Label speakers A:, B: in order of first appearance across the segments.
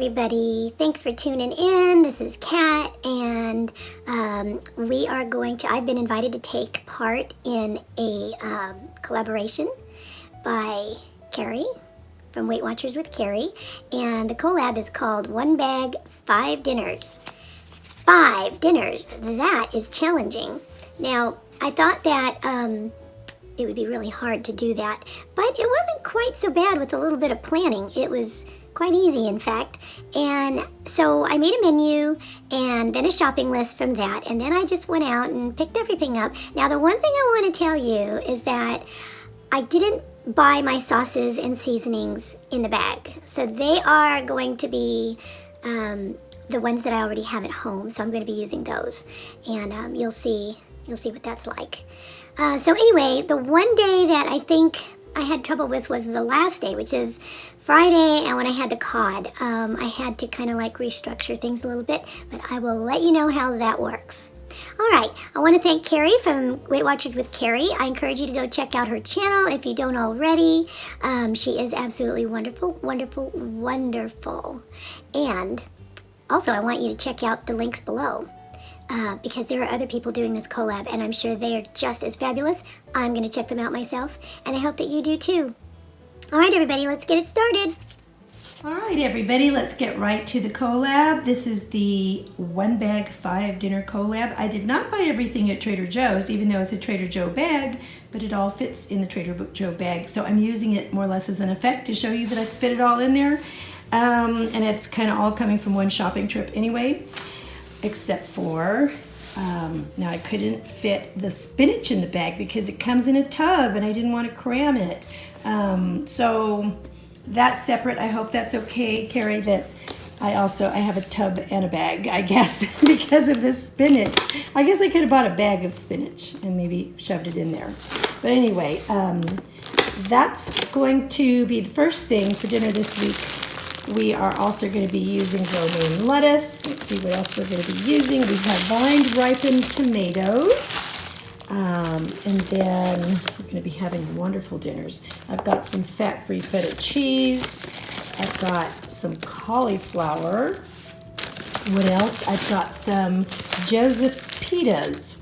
A: everybody. Thanks for tuning in. This is Kat, and I've been invited to take part in a collaboration by Carrie from Weight Watchers with Carrie, and the collab is called One Bag, 5 Dinners. 5 dinners, that is challenging. Now, I thought that it would be really hard to do that, but it wasn't quite so bad with a little bit of planning. It was quite easy, in fact. And so I made a menu and then a shopping list from that, and then I just went out and picked everything up. Now, the one thing I want to tell you is that I didn't buy my sauces and seasonings in the bag. So they are going to be the ones that I already have at home, so I'm going to be using those. And you'll see what that's like. So anyway, the one day that I think I had trouble with was the last day, which is Friday, and when I had the cod. I had to kind of like restructure things a little bit, but I will let you know how that works. All right, I want to thank Carrie from Weight Watchers with Carrie. I encourage you to go check out her channel if you don't already. She is absolutely wonderful, wonderful, wonderful. And also, I want you to check out the links below. Because there are other people doing this collab, and I'm sure they are just as fabulous. I'm going to check them out myself, and I hope that you do too. All right, everybody, let's get it started.
B: All right, everybody, let's get right to the collab. This is the One Bag 5 Dinner collab. I did not buy everything at Trader Joe's, even though it's a Trader Joe bag, but it all fits in the Trader Joe bag. So I'm using it more or less as an effect to show you that I fit it all in there. And it's kind of all coming from one shopping trip anyway. Except for, now I couldn't fit the spinach in the bag because it comes in a tub and I didn't want to cram it. So that's separate. I hope that's okay, Carrie, that I have a tub and a bag, I guess, because of this spinach. I guess I could have bought a bag of spinach and maybe shoved it in there. But anyway, that's going to be the first thing for dinner this week. We are also going to be using romaine lettuce. Let's see what else we're going to be using. We have vined ripened tomatoes. And then we're going to be having wonderful dinners. I've got some fat-free feta cheese. I've got some cauliflower. What else? I've got some Joseph's pitas,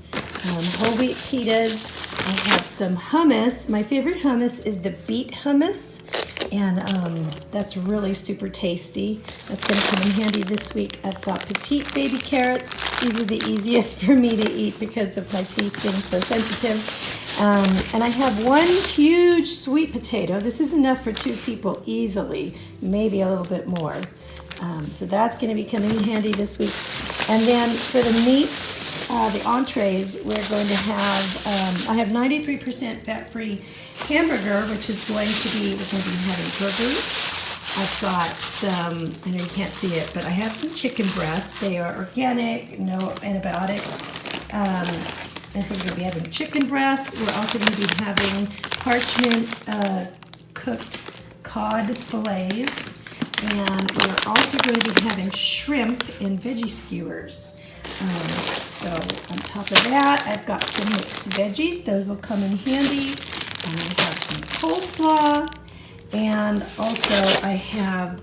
B: whole wheat pitas. I have some hummus. My favorite hummus is the beet hummus. And that's really super tasty. That's going to come in handy this week. I've got petite baby carrots. These are the easiest for me to eat because of my teeth being so sensitive. And I have one huge sweet potato. This is enough for 2 people easily, maybe a little bit more. So that's going to be coming in handy this week. And then for the meats, the entrees, we're going to have, I have 93% fat-free hamburger, which is going to be, we're going to be having burgers. I've got some, I know you can't see it, but I have some chicken breasts. They are organic, no antibiotics. And so we're going to be having chicken breasts. We're also going to be having parchment cooked cod fillets. And we're also going to be having shrimp and veggie skewers. So on top of that, I've got some mixed veggies. Those will come in handy. And I have some coleslaw, and also I have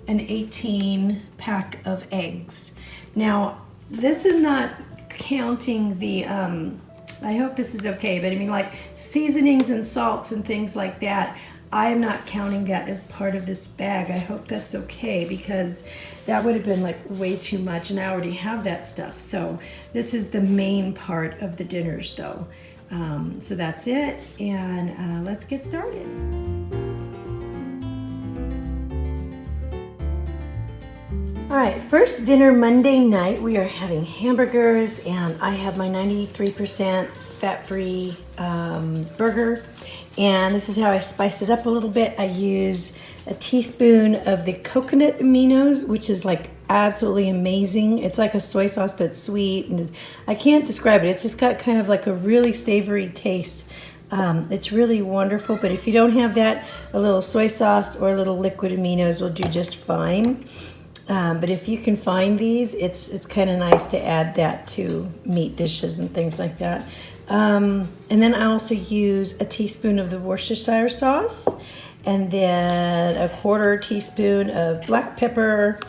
B: an 18-pack of eggs. Now, this is not counting the, I hope this is okay, but I mean like seasonings and salts and things like that. I am not counting that as part of this bag. I hope that's okay because that would have been like way too much, and I already have that stuff. So this is the main part of the dinners though. So that's it, and let's get started. All right, first dinner Monday night, we are having hamburgers, and I have my 93% fat-free burger, and this is how I spice it up a little bit. I use a teaspoon of the coconut aminos, which is like absolutely amazing. It's like a soy sauce, but sweet. And I can't describe it. It's just got kind of like a really savory taste. It's really wonderful, but if you don't have that, a little soy sauce or a little liquid aminos will do just fine. But if you can find these, it's kind of nice to add that to meat dishes and things like that. And then I also use a teaspoon of the Worcestershire sauce, and then a 1/4 teaspoon of black pepper,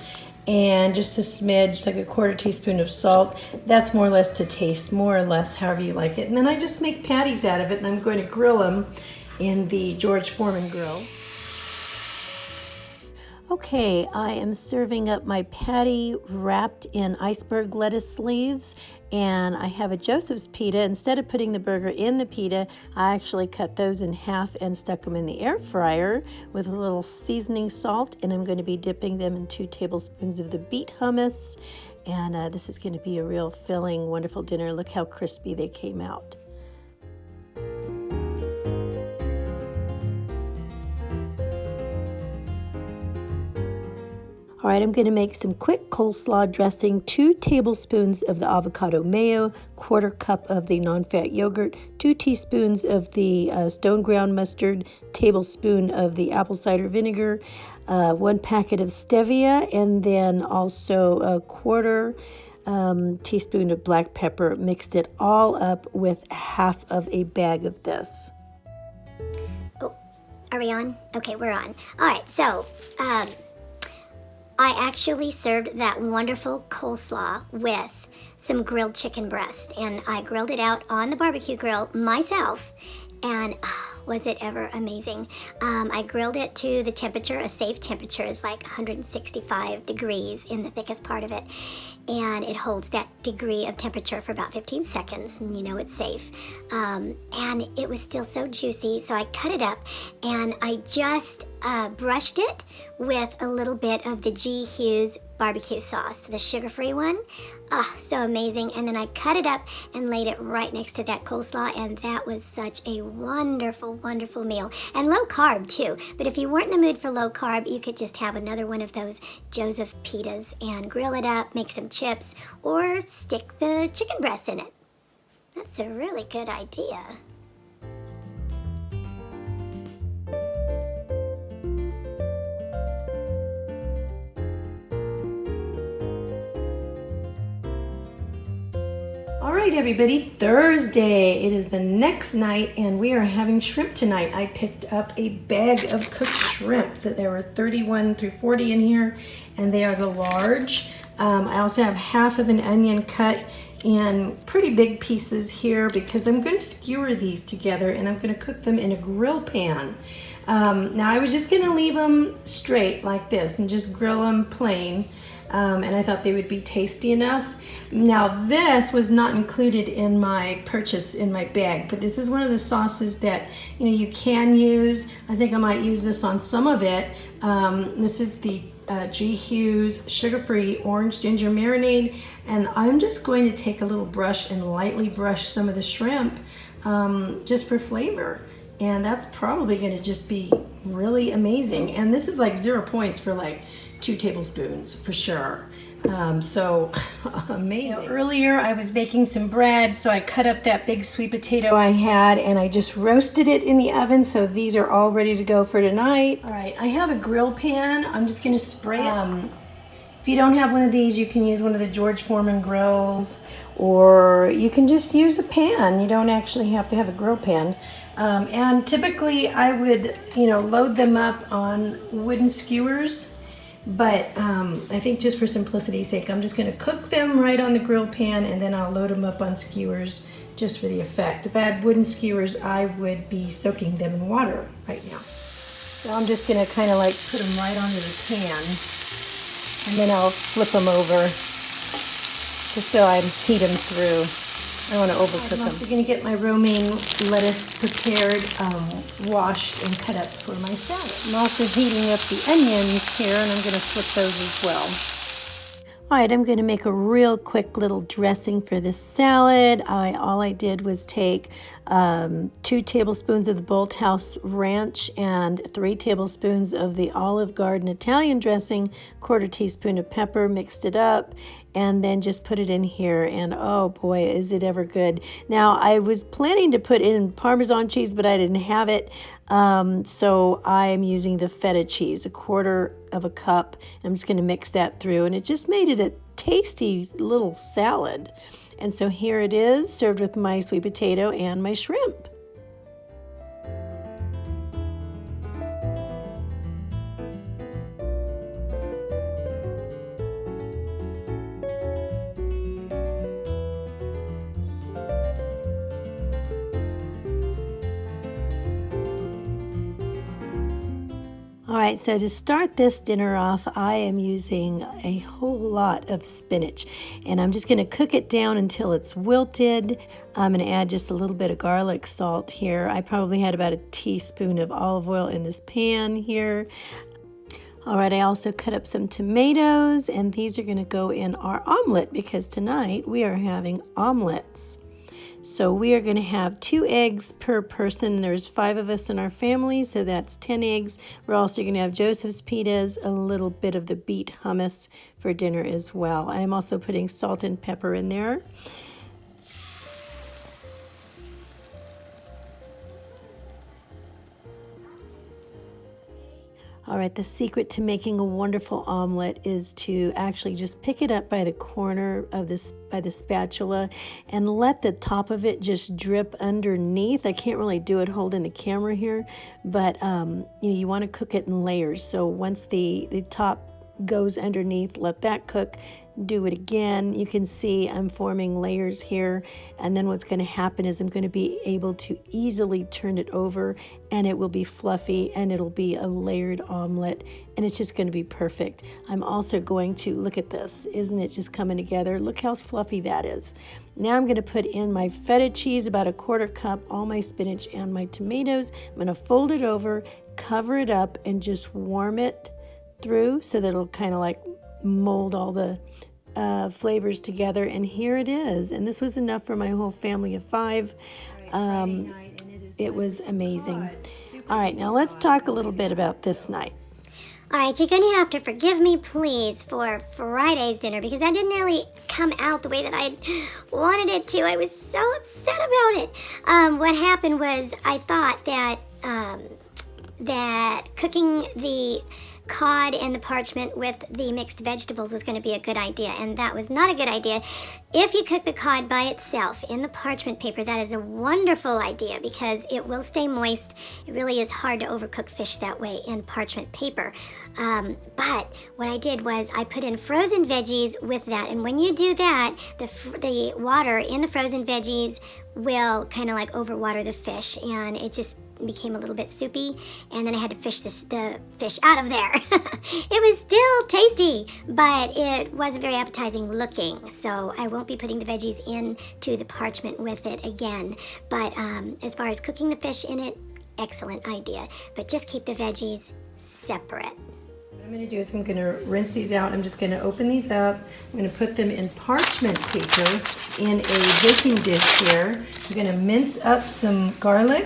B: and just a smidge, like a quarter teaspoon of salt. That's more or less to taste, more or less, however you like it. And then I just make patties out of it, and I'm going to grill them in the George Foreman grill. Okay, I am serving up my patty wrapped in iceberg lettuce leaves, and I have a Joseph's pita. Instead of putting the burger in the pita, I actually cut those in half and stuck them in the air fryer with a little seasoning salt, and I'm going to be dipping them in 2 tablespoons of the beet hummus, and this is going to be a real filling, wonderful dinner. Look how crispy they came out. All right, I'm going to make some quick coleslaw dressing, 2 tablespoons of the avocado mayo, 1/4 cup of the non-fat yogurt, 2 teaspoons of the stone ground mustard, tablespoon of the apple cider vinegar, 1 packet of stevia, and then also a 1/4 teaspoon of black pepper. Mixed it all up with half of a bag of this.
A: Oh, are we on? Okay, we're on. All right, so I actually served that wonderful coleslaw with some grilled chicken breast, and I grilled it out on the barbecue grill myself, and was it ever amazing. I grilled it to the temperature, a safe temperature is like 165 degrees in the thickest part of it, and it holds that degree of temperature for about 15 seconds, and you know it's safe. And it was still so juicy, so I cut it up, and I just brushed it with a little bit of the G. Hughes barbecue sauce, the sugar-free one. So amazing. And then I cut it up and laid it right next to that coleslaw, and that was such a wonderful, wonderful meal. And low carb too. But if you weren't in the mood for low carb, you could just have another one of those Joseph pitas and grill it up, make some chips, or stick the chicken breast in it. That's a really good idea.
B: All right, everybody, Thursday. It is the next night, and we are having shrimp tonight. I picked up a bag of cooked shrimp. That there were 31 through 40 in here, and they are the large. I also have half of an onion cut in pretty big pieces here because I'm going to skewer these together, and I'm going to cook them in a grill pan. Now, I was just going to leave them straight like this and just grill them plain. And I thought they would be tasty enough. Now, this was not included in my purchase in my bag, but this is one of the sauces that you can use. I think I might use this on some of it. This is the G. Hughes sugar-free orange ginger marinade, and I'm just going to take a little brush and lightly brush some of the shrimp just for flavor. And that's probably going to just be really amazing. And this is like 0 points for like 2 tablespoons for sure. So amazing. Earlier I was baking some bread, so I cut up that big sweet potato I had and I just roasted it in the oven, so these are all ready to go for tonight. All right, I have a grill pan. I'm just going to spray it. If you don't have one of these, you can use one of the George Foreman grills, or you can just use a pan. You don't actually have to have a grill pan. And typically I would, load them up on wooden skewers. But I think just for simplicity's sake, I'm just going to cook them right on the grill pan, and then I'll load them up on skewers just for the effect. If I had wooden skewers, I would be soaking them in water right now. So I'm just going to kind of like put them right onto the pan, and then I'll flip them over just so I heat them through. I don't want to overcook them. I'm also going to get my romaine lettuce prepared, washed, and cut up for my salad. I'm also heating up the onions here, and I'm going to flip those as well. All right, I'm going to make a real quick little dressing for this salad. All I did was take 2 tablespoons of the Bolthouse Ranch and 3 tablespoons of the Olive Garden Italian dressing, 1/4 teaspoon of pepper, mixed it up, and then just put it in here, and oh boy, is it ever good. Now, I was planning to put in Parmesan cheese, but I didn't have it, so I'm using the feta cheese, 1/4 of a cup. I'm just going to mix that through, and it just made it a tasty little salad. And so here it is, served with my sweet potato and my shrimp. All right, so to start this dinner off, I am using a whole lot of spinach, and I'm just going to cook it down until it's wilted. I'm going to add just a little bit of garlic salt here. I probably had about a teaspoon of olive oil in this pan here. All right, I also cut up some tomatoes, and these are going to go in our omelet because tonight we are having omelets. So we are going to have 2 eggs per person. There's 5 of us in our family, so that's 10 eggs. We're also going to have Joseph's pitas, a little bit of the beet hummus for dinner as well. I'm also putting salt and pepper in there. All right, the secret to making a wonderful omelet is to actually just pick it up by the corner of this, by the spatula, and let the top of it just drip underneath. I can't really do it holding the camera here, but you want to cook it in layers. So once the top goes underneath, let that cook. Do it again. You can see I'm forming layers here, and then what's going to happen is I'm going to be able to easily turn it over, and it will be fluffy, and it'll be a layered omelet, and it's just going to be perfect. I'm also going to, look at this, isn't it just coming together? Look how fluffy that is. Now I'm going to put in my feta cheese, about a 1/4 cup, all my spinach and my tomatoes. I'm going to fold it over, cover it up, and just warm it through so that it'll kind of like mold all the flavors together, and here it is. And this was enough for my whole family of 5. It was amazing. All right, now let's talk a little bit about this night.
A: All right, you're going to have to forgive me, please, for Friday's dinner because that didn't really come out the way that I wanted it to. I was so upset about it. What happened was I thought that that cooking the cod and the parchment with the mixed vegetables was going to be a good idea, and that was not a good idea. If you cook the cod by itself in the parchment paper, that is a wonderful idea because it will stay moist. It really is hard to overcook fish that way in parchment paper. But what I did was I put in frozen veggies with that, and when you do that, the water in the frozen veggies will kind of like overwater the fish, and it just became a little bit soupy, and then I had to fish the fish out of there. It was still tasty, but it wasn't very appetizing looking, so I won't be putting the veggies into the parchment with it again. But as far as cooking the fish in it, excellent idea, but just keep the veggies separate.
B: What I'm going to do is I'm going to rinse these out. I'm just going to open these up. I'm going to put them in parchment paper in a baking dish here. I'm going to mince up some garlic.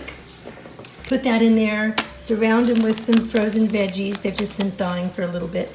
B: Put that in there, surround them with some frozen veggies. They've just been thawing for a little bit.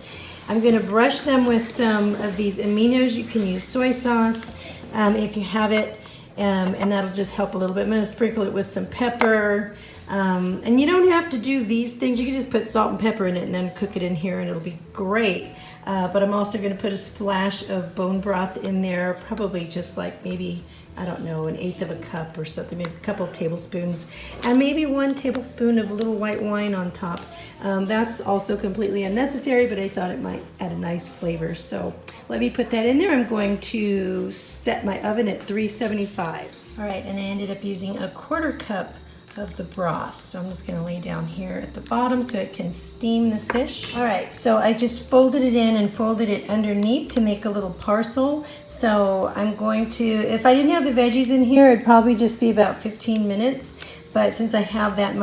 B: I'm going to brush them with some of these aminos. You can use soy sauce if you have it, and that'll just help a little bit. I'm going to sprinkle it with some pepper. And you don't have to do these things. You can just put salt and pepper in it and then cook it in here, and it'll be great. But I'm also going to put a splash of bone broth in there, probably just like maybe, I don't know, 1/8 of a cup or something, maybe a couple of tablespoons, and maybe 1 tablespoon of a little white wine on top. That's also completely unnecessary, but I thought it might add a nice flavor. So let me put that in there. I'm going to set my oven at 375. All right, and I ended up using a 1/4 cup of the broth. So I'm just going to lay down here at the bottom so it can steam the fish. All right, so I just folded it in and folded it underneath to make a little parcel. So I'm going to, if I didn't have the veggies in here, it'd probably just be about 15 minutes. But since I have that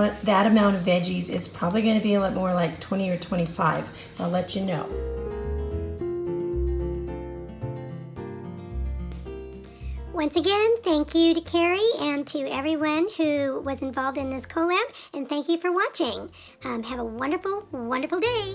B: amount of veggies, it's probably going to be a lot more like 20 or 25. I'll let you know.
A: Once again, thank you to Carrie and to everyone who was involved in this collab, and thank you for watching. Have a wonderful, wonderful day.